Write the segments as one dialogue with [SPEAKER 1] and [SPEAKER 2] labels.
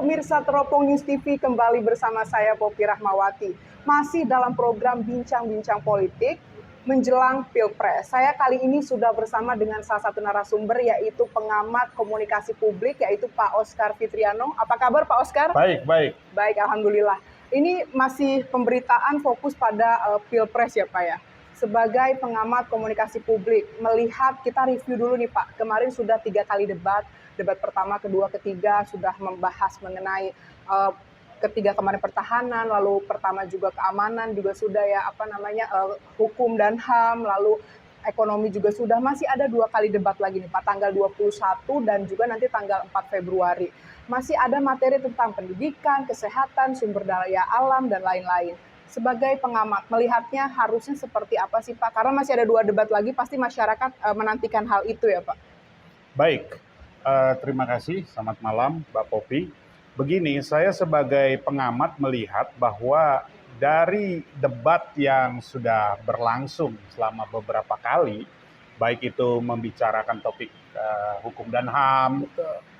[SPEAKER 1] Pemirsa Teropong News TV kembali bersama saya Poppy Rahmawati. Masih dalam program Bincang-Bincang Politik menjelang Pilpres. Saya kali ini sudah bersama dengan salah satu narasumber yaitu pengamat komunikasi publik yaitu Pak Oscar Fitriano. Apa kabar Pak Oscar?
[SPEAKER 2] Baik, baik.
[SPEAKER 1] Baik, alhamdulillah. Ini masih pemberitaan fokus pada Pilpres ya Pak ya. Sebagai pengamat komunikasi publik, melihat kita review dulu nih Pak. Kemarin sudah 3 kali debat pertama, kedua, ketiga sudah membahas mengenai ketiga kemarin pertahanan, lalu pertama juga keamanan juga sudah ya hukum dan HAM, lalu ekonomi juga sudah. Masih ada 2 kali debat lagi nih Pak, tanggal 21 dan juga nanti tanggal 4 Februari. Masih ada materi tentang pendidikan, kesehatan, sumber daya alam dan lain-lain. Sebagai pengamat, melihatnya harusnya seperti apa sih Pak? Karena masih ada 2 debat lagi, pasti masyarakat menantikan hal itu ya Pak.
[SPEAKER 2] Baik, terima kasih. Selamat malam Mbak Poppy. Begini, saya sebagai pengamat melihat bahwa dari debat yang sudah berlangsung selama beberapa kali, baik itu membicarakan topik hukum dan HAM,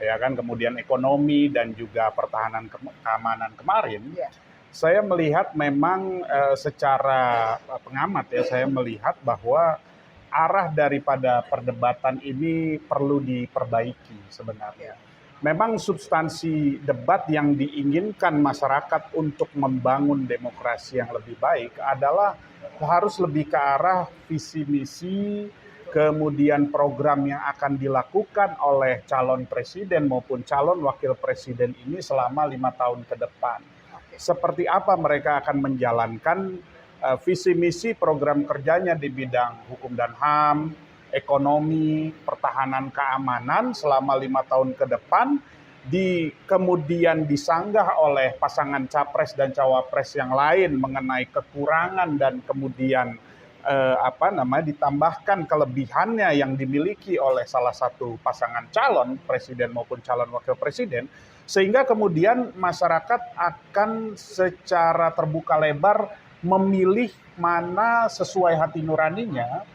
[SPEAKER 2] ya kan, kemudian ekonomi dan juga pertahanan keamanan kemarin, saya melihat memang secara pengamat ya, saya melihat bahwa arah daripada perdebatan ini perlu diperbaiki sebenarnya. Memang substansi debat yang diinginkan masyarakat untuk membangun demokrasi yang lebih baik adalah harus lebih ke arah visi misi, kemudian program yang akan dilakukan oleh calon presiden maupun calon wakil presiden ini selama 5 tahun ke depan. Seperti apa mereka akan menjalankan visi misi program kerjanya di bidang hukum dan HAM, ekonomi, pertahanan keamanan selama 5 tahun ke depan, kemudian disanggah oleh pasangan capres dan cawapres yang lain mengenai kekurangan dan kemudian ditambahkan kelebihannya yang dimiliki oleh salah satu pasangan calon presiden maupun calon wakil presiden, sehingga kemudian masyarakat akan secara terbuka lebar memilih mana sesuai hati nuraninya,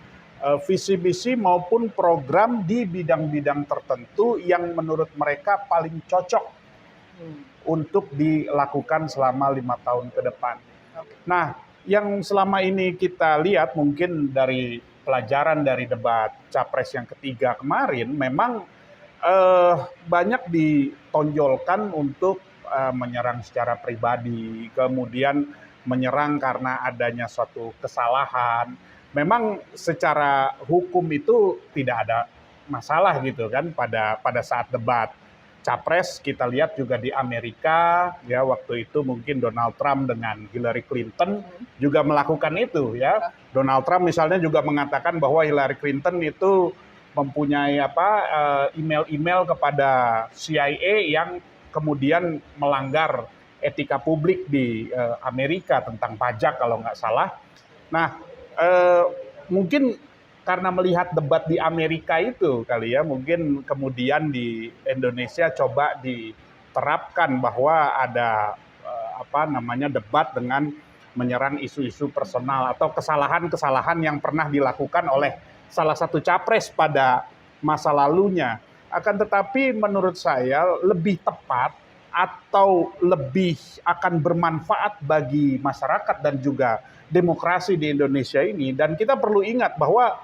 [SPEAKER 2] visi misi maupun program di bidang-bidang tertentu yang menurut mereka paling cocok untuk dilakukan selama 5 tahun ke depan. Nah, yang selama ini kita lihat mungkin dari pelajaran dari debat Capres yang ketiga kemarin, memang banyak ditonjolkan untuk menyerang secara pribadi, kemudian menyerang karena adanya suatu kesalahan. Memang secara hukum itu tidak ada masalah gitu kan pada saat debat Capres. Kita lihat juga di Amerika ya, waktu itu mungkin Donald Trump dengan Hillary Clinton juga melakukan itu ya. Donald Trump misalnya juga mengatakan bahwa Hillary Clinton itu mempunyai email-email kepada CIA yang kemudian melanggar etika publik di Amerika tentang pajak kalau nggak salah. Nah, mungkin karena melihat debat di Amerika itu kali ya, mungkin kemudian di Indonesia coba diterapkan bahwa ada debat dengan menyerang isu-isu personal atau kesalahan-kesalahan yang pernah dilakukan oleh salah satu capres pada masa lalunya. Akan tetapi menurut saya lebih tepat atau lebih akan bermanfaat bagi masyarakat dan juga demokrasi di Indonesia ini. Dan kita perlu ingat bahwa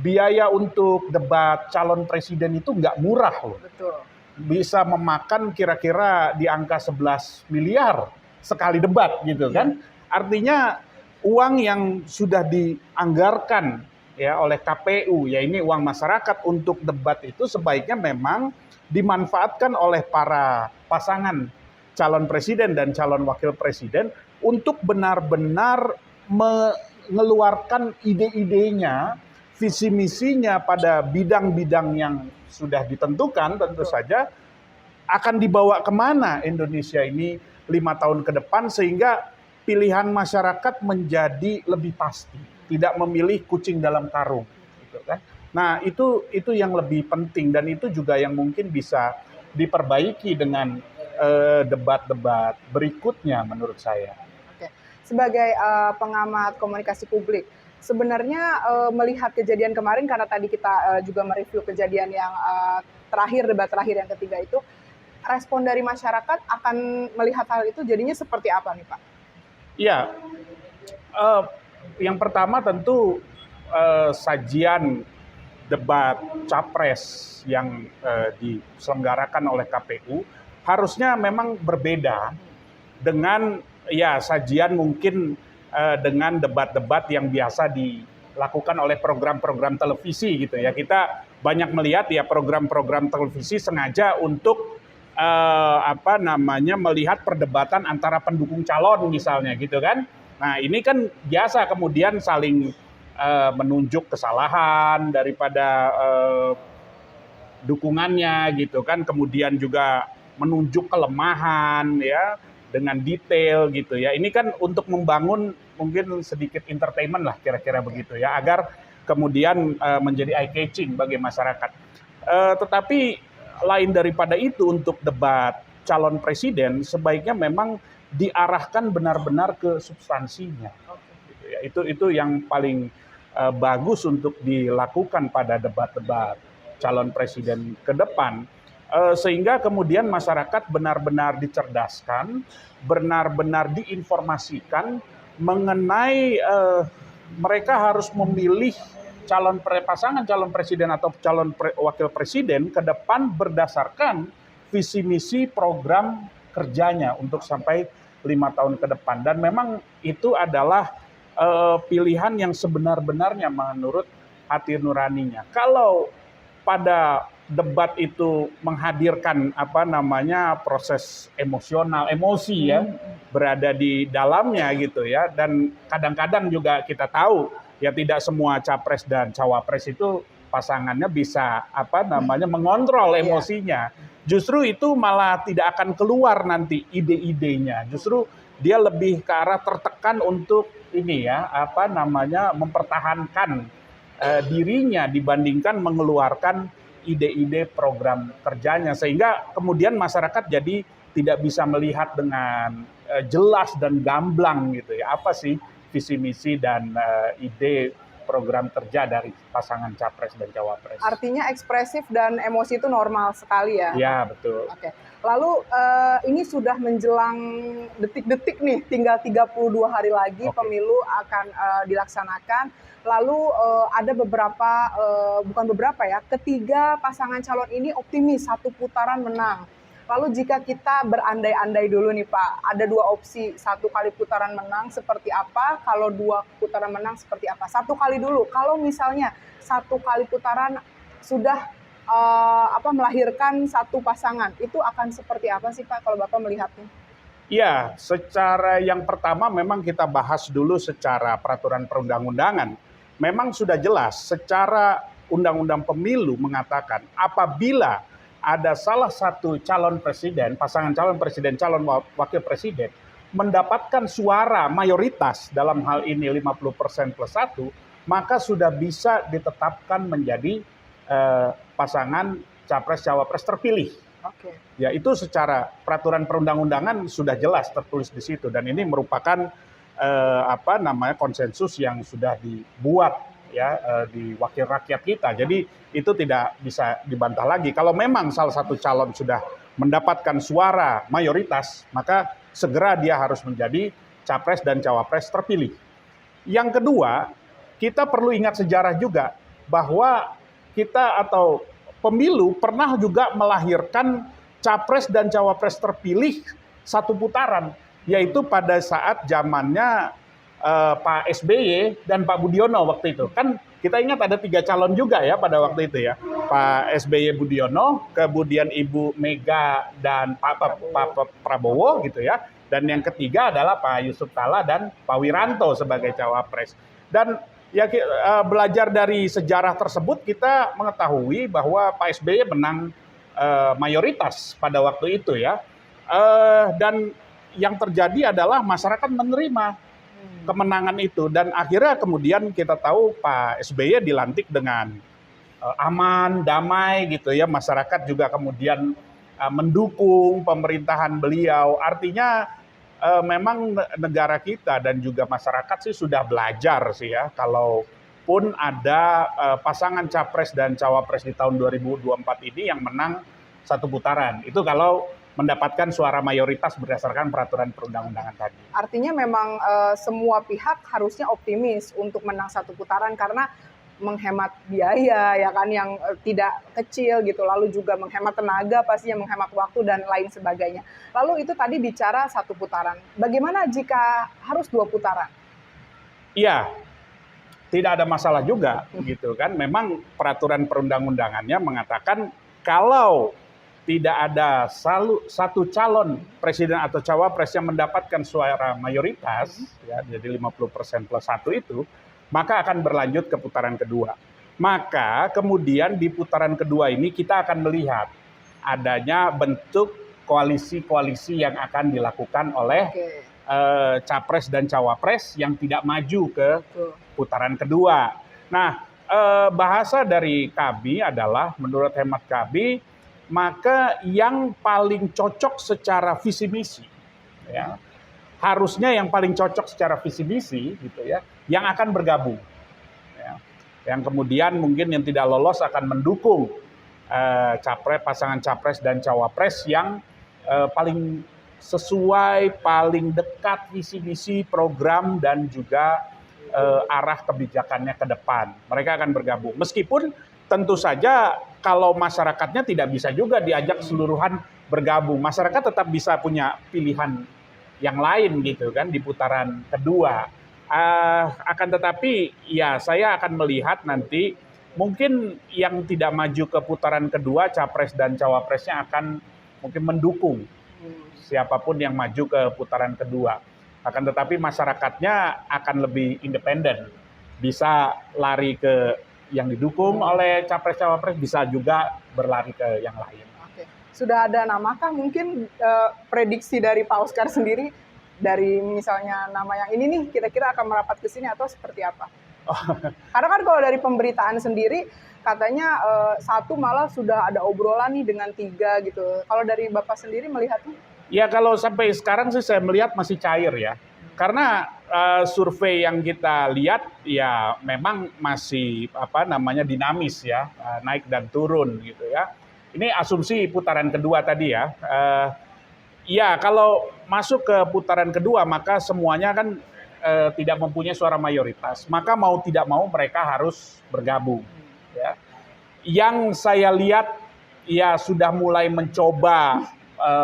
[SPEAKER 2] biaya untuk debat calon presiden itu nggak murah loh.
[SPEAKER 1] Betul. Bisa
[SPEAKER 2] memakan kira-kira di angka 11 miliar sekali debat gitu kan. Artinya uang yang sudah dianggarkan ya oleh KPU, ya ini uang masyarakat untuk debat itu sebaiknya memang dimanfaatkan oleh para pasangan calon presiden dan calon wakil presiden untuk benar-benar mengeluarkan ide-idenya, visi misinya pada bidang-bidang yang sudah ditentukan. Tentu saja akan dibawa kemana Indonesia ini 5 tahun ke depan, sehingga pilihan masyarakat menjadi lebih pasti, tidak memilih kucing dalam karung gitu kan. Nah, itu yang lebih penting, dan itu juga yang mungkin bisa diperbaiki dengan debat-debat berikutnya menurut saya.
[SPEAKER 1] Oke. Sebagai pengamat komunikasi publik, sebenarnya melihat kejadian kemarin, karena tadi kita juga mereview kejadian yang debat terakhir yang ketiga itu, respon dari masyarakat akan melihat hal itu jadinya seperti apa nih Pak?
[SPEAKER 2] Ya, yang pertama tentu sajian debat capres yang diselenggarakan oleh KPU harusnya memang berbeda dengan ya sajian mungkin dengan debat-debat yang biasa dilakukan oleh program-program televisi gitu ya. Kita banyak melihat ya program-program televisi sengaja untuk melihat perdebatan antara pendukung calon misalnya gitu kan. Nah ini kan biasa kemudian saling menunjuk kesalahan daripada dukungannya gitu kan, kemudian juga menunjuk kelemahan ya dengan detail gitu ya. Ini kan untuk membangun mungkin sedikit entertainment lah kira-kira begitu ya, agar kemudian menjadi eye catching bagi masyarakat. Tetapi lain daripada itu untuk debat calon presiden sebaiknya memang diarahkan benar-benar ke substansinya. Gitu ya. Itu yang paling bagus untuk dilakukan pada debat-debat calon presiden ke depan, sehingga kemudian masyarakat benar-benar dicerdaskan, benar-benar diinformasikan mengenai mereka harus memilih pasangan calon presiden atau wakil presiden ke depan berdasarkan visi misi program kerjanya untuk sampai 5 tahun ke depan. Dan memang itu adalah pilihan yang sebenar-benarnya menurut hati nuraninya. Kalau pada debat itu menghadirkan proses emosional, emosi ya berada di dalamnya gitu ya, dan kadang-kadang juga kita tahu ya tidak semua capres dan cawapres itu pasangannya bisa mengontrol emosinya. Justru itu malah tidak akan keluar nanti ide-idenya. Justru dia lebih ke arah tertekan untuk mempertahankan dirinya dibandingkan mengeluarkan ide-ide program kerjanya, sehingga kemudian masyarakat jadi tidak bisa melihat dengan jelas dan gamblang gitu ya apa sih visi misi dan ide program kerja dari pasangan capres dan cawapres.
[SPEAKER 1] Artinya ekspresif dan emosi itu normal sekali ya?
[SPEAKER 2] Ya, betul.
[SPEAKER 1] Oke. Lalu ini sudah menjelang detik-detik nih, tinggal 32 hari lagi pemilu akan dilaksanakan. Lalu ada ketiga pasangan calon ini optimis satu putaran menang. Lalu jika kita berandai-andai dulu nih Pak, ada 2 opsi, 1 kali putaran menang seperti apa, kalau 2 putaran menang seperti apa. 1 kali dulu, kalau misalnya 1 kali putaran sudah melahirkan 1 pasangan, itu akan seperti apa sih Pak kalau Bapak melihatnya?
[SPEAKER 2] Ya, secara yang pertama memang kita bahas dulu secara peraturan perundang-undangan. Memang sudah jelas secara undang-undang pemilu mengatakan apabila ada salah satu calon presiden, pasangan calon presiden, calon wakil presiden mendapatkan suara mayoritas dalam hal ini 50% plus 1, maka sudah bisa ditetapkan menjadi pasangan capres-cawapres terpilih.
[SPEAKER 1] Oke.
[SPEAKER 2] Ya, itu secara peraturan perundang-undangan sudah jelas tertulis di situ, dan ini merupakan konsensus yang sudah dibuat ya di wakil rakyat kita. Jadi itu tidak bisa dibantah lagi. Kalau memang salah satu calon sudah mendapatkan suara mayoritas, maka segera dia harus menjadi capres dan cawapres terpilih. Yang kedua, kita perlu ingat sejarah juga bahwa kita atau pemilu pernah juga melahirkan capres dan cawapres terpilih 1 putaran, yaitu pada saat zamannya Pak SBY dan Pak Budiono waktu itu. Kan kita ingat ada 3 calon juga ya pada waktu itu ya. Pak SBY Budiono, kemudian Ibu Mega dan Pak Prabowo gitu ya. Dan yang ketiga adalah Pak Yusuf Kalla dan Pak Wiranto sebagai cawapres. Dan ya belajar dari sejarah tersebut kita mengetahui bahwa Pak SBY menang mayoritas pada waktu itu ya. Dan yang terjadi adalah masyarakat menerima kemenangan itu, dan akhirnya kemudian kita tahu Pak SBY dilantik dengan aman, damai gitu ya. Masyarakat juga kemudian mendukung pemerintahan beliau. Artinya memang negara kita dan juga masyarakat sih sudah belajar sih ya, kalaupun ada pasangan capres dan cawapres di tahun 2024 ini yang menang satu putaran. Itu kalau mendapatkan suara mayoritas berdasarkan peraturan perundang-undangan tadi.
[SPEAKER 1] Artinya memang semua pihak harusnya optimis untuk menang satu putaran karena menghemat biaya ya kan yang tidak kecil gitu, lalu juga menghemat tenaga, pastinya menghemat waktu dan lain sebagainya. Lalu itu tadi bicara satu putaran. Bagaimana jika harus 2 putaran?
[SPEAKER 2] Iya, tidak ada masalah juga gitu kan. Memang peraturan perundang-undangannya mengatakan kalau tidak ada satu calon presiden atau cawapres yang mendapatkan suara mayoritas, ya, jadi 50% plus 1 itu, maka akan berlanjut ke putaran kedua. Maka kemudian di putaran kedua ini kita akan melihat adanya bentuk koalisi-koalisi yang akan dilakukan oleh capres dan cawapres yang tidak maju ke putaran kedua. Nah, bahasa dari kami adalah, menurut hemat kami, maka yang paling cocok secara visi misi, ya, harusnya yang paling cocok secara visi misi, gitu ya, yang akan bergabung, ya. Yang kemudian mungkin yang tidak lolos akan mendukung pasangan capres dan cawapres yang paling sesuai, paling dekat visi misi, program dan juga arah kebijakannya ke depan. Mereka akan bergabung. Meskipun tentu saja kalau masyarakatnya tidak bisa juga diajak keseluruhan bergabung. Masyarakat tetap bisa punya pilihan yang lain gitu kan di putaran kedua. Akan tetapi ya saya akan melihat nanti mungkin yang tidak maju ke putaran kedua, capres dan cawapresnya akan mungkin mendukung siapapun yang maju ke putaran kedua. Akan tetapi masyarakatnya akan lebih independen, bisa lari ke yang didukung oleh capres-cawapres, bisa juga berlari ke yang lain.
[SPEAKER 1] Oke. Sudah ada namakah mungkin prediksi dari Pak Oscar sendiri, dari misalnya nama yang ini nih kira-kira akan merapat ke sini atau seperti apa? Karena kan kalau dari pemberitaan sendiri katanya satu malah sudah ada obrolan nih dengan 3 gitu. Kalau dari Bapak sendiri melihatnya?
[SPEAKER 2] Ya kalau sampai sekarang sih saya melihat masih cair ya. Karena survei yang kita lihat ya memang masih dinamis ya, naik dan turun gitu ya. Ini asumsi putaran kedua tadi ya. Ya kalau masuk ke putaran kedua maka semuanya kan tidak mempunyai suara mayoritas. Maka mau tidak mau mereka harus bergabung. Ya. Yang saya lihat ya sudah mulai mencoba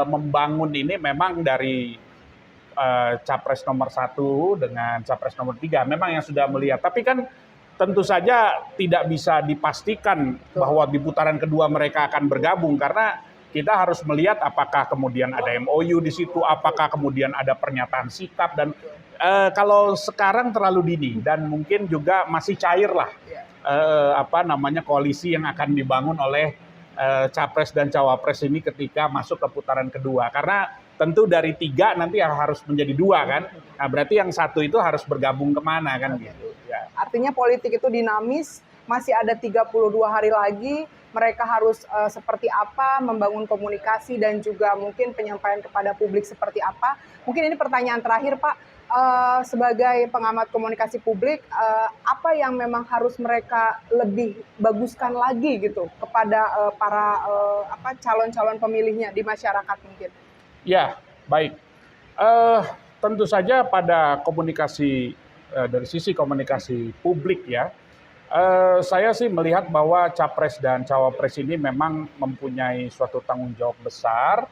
[SPEAKER 2] membangun ini memang dari capres nomor 1 dengan capres nomor 3 memang yang sudah melihat, tapi kan tentu saja tidak bisa dipastikan bahwa di putaran kedua mereka akan bergabung karena kita harus melihat apakah kemudian ada MOU di situ, apakah kemudian ada pernyataan sikap dan kalau sekarang terlalu dini dan mungkin juga masih cair lah koalisi yang akan dibangun oleh capres dan cawapres ini ketika masuk ke putaran kedua karena tentu dari 3 nanti harus menjadi 2 kan. Nah berarti yang 1 itu harus bergabung kemana kan gitu. Ya.
[SPEAKER 1] Artinya politik itu dinamis, masih ada 32 hari lagi, mereka harus seperti apa, membangun komunikasi dan juga mungkin penyampaian kepada publik seperti apa. Mungkin ini pertanyaan terakhir Pak, sebagai pengamat komunikasi publik, apa yang memang harus mereka lebih baguskan lagi gitu kepada para calon-calon pemilihnya di masyarakat mungkin?
[SPEAKER 2] Ya, baik. Tentu saja pada komunikasi, dari sisi komunikasi publik ya, saya sih melihat bahwa capres dan cawapres ini memang mempunyai suatu tanggung jawab besar,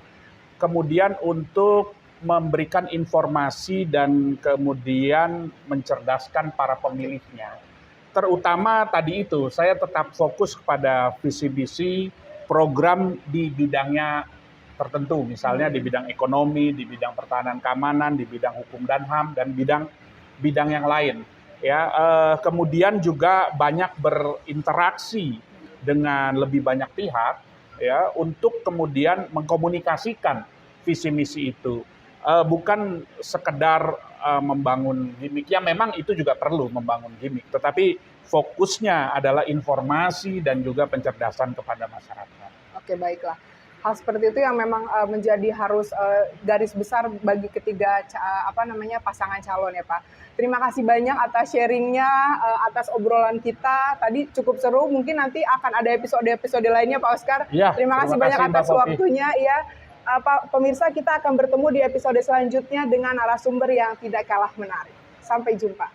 [SPEAKER 2] kemudian untuk memberikan informasi dan kemudian mencerdaskan para pemilihnya. Terutama tadi itu, saya tetap fokus kepada visi misi program di bidangnya tertentu, misalnya di bidang ekonomi, di bidang pertahanan keamanan, di bidang hukum dan HAM, dan bidang yang lain. Ya, kemudian juga banyak berinteraksi dengan lebih banyak pihak, ya, untuk kemudian mengkomunikasikan visi misi itu. Bukan sekedar membangun gimmick, ya memang itu juga perlu membangun gimmick, tetapi fokusnya adalah informasi dan juga pencerdasan kepada masyarakat.
[SPEAKER 1] Oke, baiklah. Hal seperti itu yang memang menjadi harus garis besar bagi ketiga pasangan calon ya Pak. Terima kasih banyak atas sharingnya, atas obrolan kita. Tadi cukup seru, mungkin nanti akan ada episode-episode lainnya Pak Oscar.
[SPEAKER 2] Ya,
[SPEAKER 1] Terima kasih banyak atas waktunya. Ya, pemirsa, kita akan bertemu di episode selanjutnya dengan narasumber yang tidak kalah menarik. Sampai jumpa.